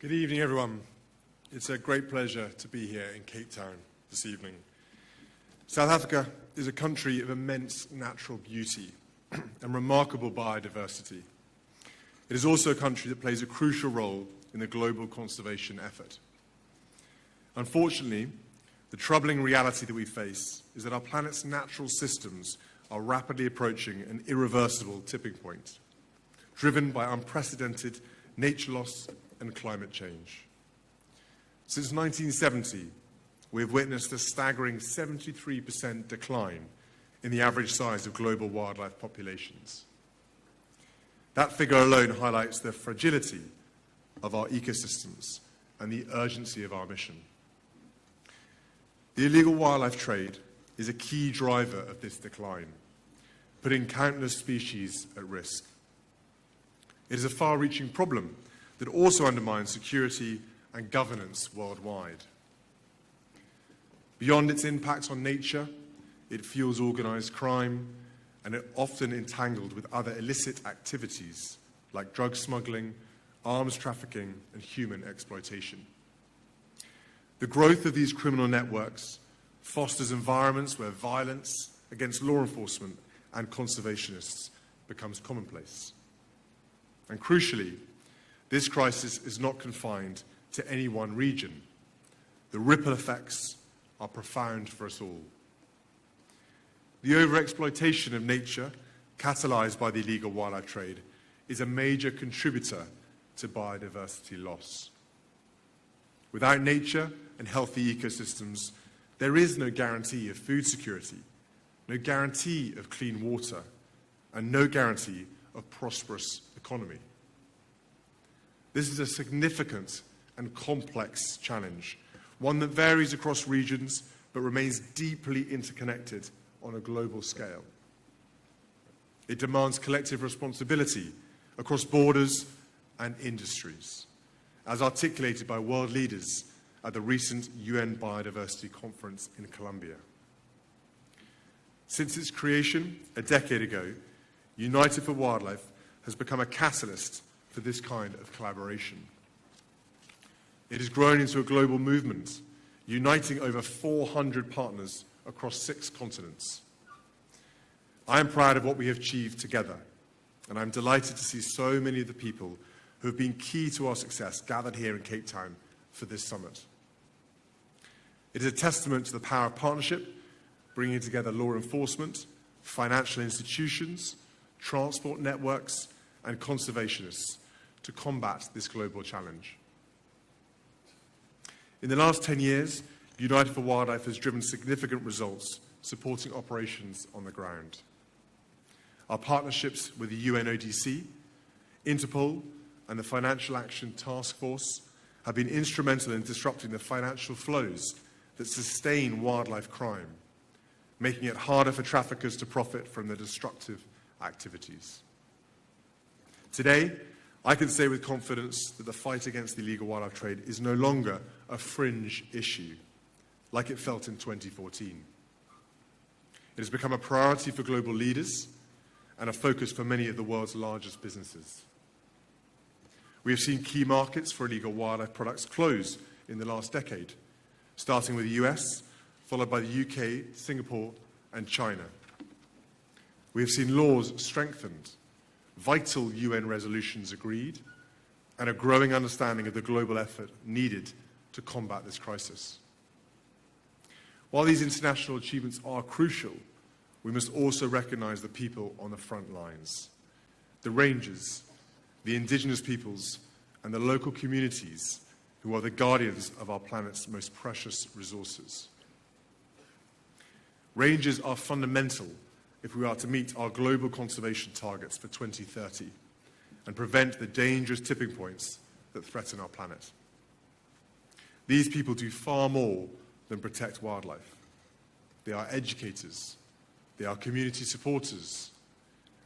Good evening, everyone. It's a great pleasure to be here in Cape Town this evening. South Africa is a country of immense natural beauty and remarkable biodiversity. It is also a country that plays a crucial role in the global conservation effort. Unfortunately, the troubling reality that we face is that our planet's natural systems are rapidly approaching an irreversible tipping point, driven by unprecedented nature loss and climate change. Since 1970, we have witnessed a staggering 73% decline in the average size of global wildlife populations. That figure alone highlights the fragility of our ecosystems and the urgency of our mission. The illegal wildlife trade is a key driver of this decline, putting countless species at risk. It is a far-reaching problem that also undermines security and governance worldwide. Beyond its impact on nature, it fuels organized crime and it often entangled with other illicit activities like drug smuggling, arms trafficking, and human exploitation. The growth of these criminal networks fosters environments where violence against law enforcement and conservationists becomes commonplace. And crucially, this crisis is not confined to any one region. The ripple effects are profound for us all. The overexploitation of nature, catalyzed by the illegal wildlife trade, is a major contributor to biodiversity loss. Without nature and healthy ecosystems, there is no guarantee of food security, no guarantee of clean water, and no guarantee of prosperous economy. This is a significant and complex challenge, one that varies across regions but remains deeply interconnected on a global scale. It demands collective responsibility across borders and industries, as articulated by world leaders at the recent UN Biodiversity Conference in Colombia. Since its creation a decade ago, United for Wildlife has become a catalyst for this kind of collaboration. It has grown into a global movement, uniting over 400 partners across 6 continents. I am proud of what we have achieved together, and I'm delighted to see so many of the people who have been key to our success gathered here in Cape Town for this summit. It is a testament to the power of partnership, bringing together law enforcement, financial institutions, transport networks, and conservationists to combat this global challenge. In the last 10 years, United for Wildlife has driven significant results supporting operations on the ground. Our partnerships with the UNODC, Interpol, and the Financial Action Task Force have been instrumental in disrupting the financial flows that sustain wildlife crime, making it harder for traffickers to profit from their destructive activities. Today, I can say with confidence that the fight against the illegal wildlife trade is no longer a fringe issue, like it felt in 2014. It has become a priority for global leaders and a focus for many of the world's largest businesses. We have seen key markets for illegal wildlife products close in the last decade, starting with the US, followed by the UK, Singapore, and China. We have seen laws strengthened, vital UN resolutions agreed, and a growing understanding of the global effort needed to combat this crisis. While these international achievements are crucial, we must also recognize the people on the front lines, the rangers, the indigenous peoples, and the local communities who are the guardians of our planet's most precious resources. Rangers are fundamental if we are to meet our global conservation targets for 2030 and prevent the dangerous tipping points that threaten our planet. These people do far more than protect wildlife. They are educators, they are community supporters,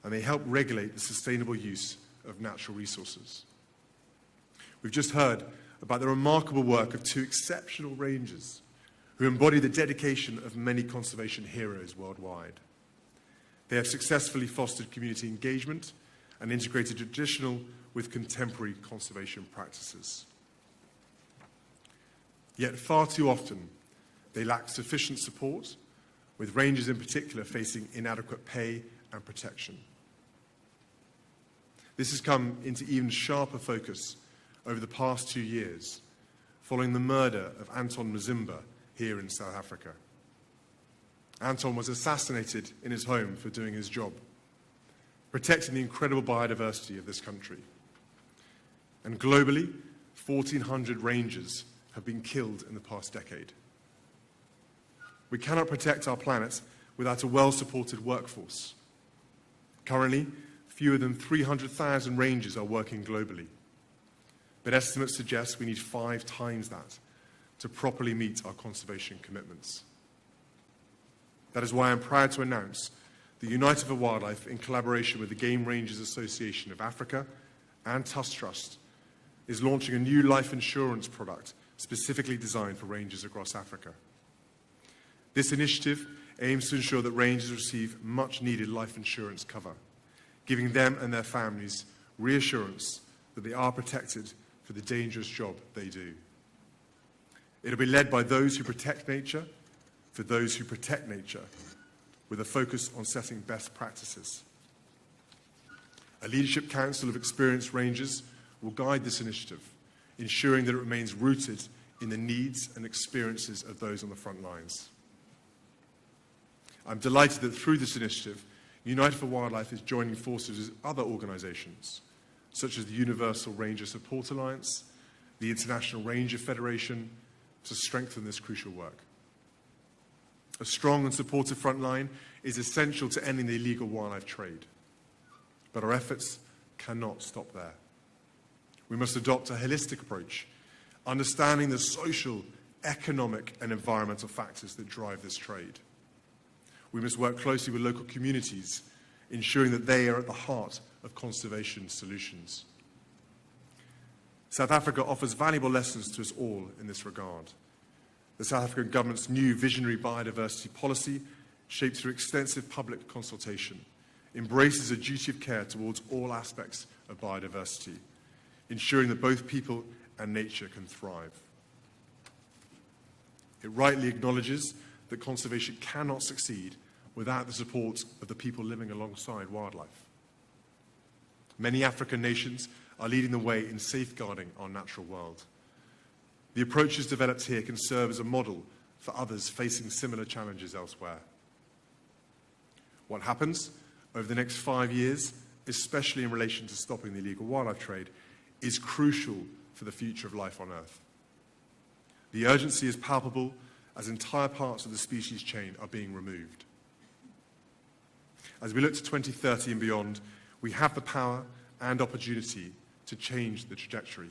and they help regulate the sustainable use of natural resources. We've just heard about the remarkable work of 2 exceptional rangers who embody the dedication of many conservation heroes worldwide. They have successfully fostered community engagement and integrated traditional with contemporary conservation practices. Yet far too often, they lack sufficient support, with rangers in particular facing inadequate pay and protection. This has come into even sharper focus over the past 2 years, following the murder of Anton Mzimba here in South Africa. Anton was assassinated in his home for doing his job, protecting the incredible biodiversity of this country. And globally, 1,400 rangers have been killed in the past decade. We cannot protect our planet without a well-supported workforce. Currently, fewer than 300,000 rangers are working globally, but estimates suggest we need 5 times that to properly meet our conservation commitments. That is why I'm proud to announce that United for Wildlife, in collaboration with the Game Rangers Association of Africa and Tusk Trust, is launching a new life insurance product specifically designed for rangers across Africa. This initiative aims to ensure that rangers receive much-needed life insurance cover, giving them and their families reassurance that they are protected for the dangerous job they do. It'll be led by those who protect nature, for those who protect nature, with a focus on setting best practices. A leadership council of experienced rangers will guide this initiative, ensuring that it remains rooted in the needs and experiences of those on the front lines. I'm delighted that through this initiative, United for Wildlife is joining forces with other organisations, such as the Universal Ranger Support Alliance, the International Ranger Federation, to strengthen this crucial work. A strong and supportive frontline is essential to ending the illegal wildlife trade, but our efforts cannot stop there. We must adopt a holistic approach, understanding the social, economic and environmental factors that drive this trade. We must work closely with local communities, ensuring that they are at the heart of conservation solutions. South Africa offers valuable lessons to us all in this regard. The South African government's new visionary biodiversity policy, shaped through extensive public consultation, embraces a duty of care towards all aspects of biodiversity, ensuring that both people and nature can thrive. It rightly acknowledges that conservation cannot succeed without the support of the people living alongside wildlife. Many African nations are leading the way in safeguarding our natural world. The approaches developed here can serve as a model for others facing similar challenges elsewhere. What happens over the next 5 years, especially in relation to stopping the illegal wildlife trade, is crucial for the future of life on Earth. The urgency is palpable as entire parts of the species chain are being removed. As we look to 2030 and beyond, we have the power and opportunity to change the trajectory.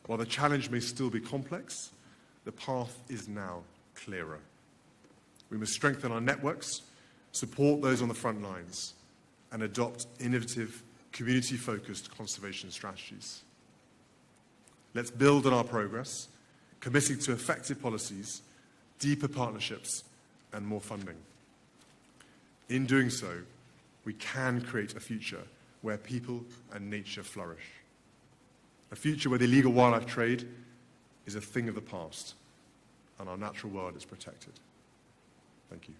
While the challenge may still be complex, the path is now clearer. We must strengthen our networks, support those on the front lines, and adopt innovative, community-focused conservation strategies. Let's build on our progress, committing to effective policies, deeper partnerships, and more funding. In doing so, we can create a future where people and nature flourish. A future where the illegal wildlife trade is a thing of the past and our natural world is protected. Thank you.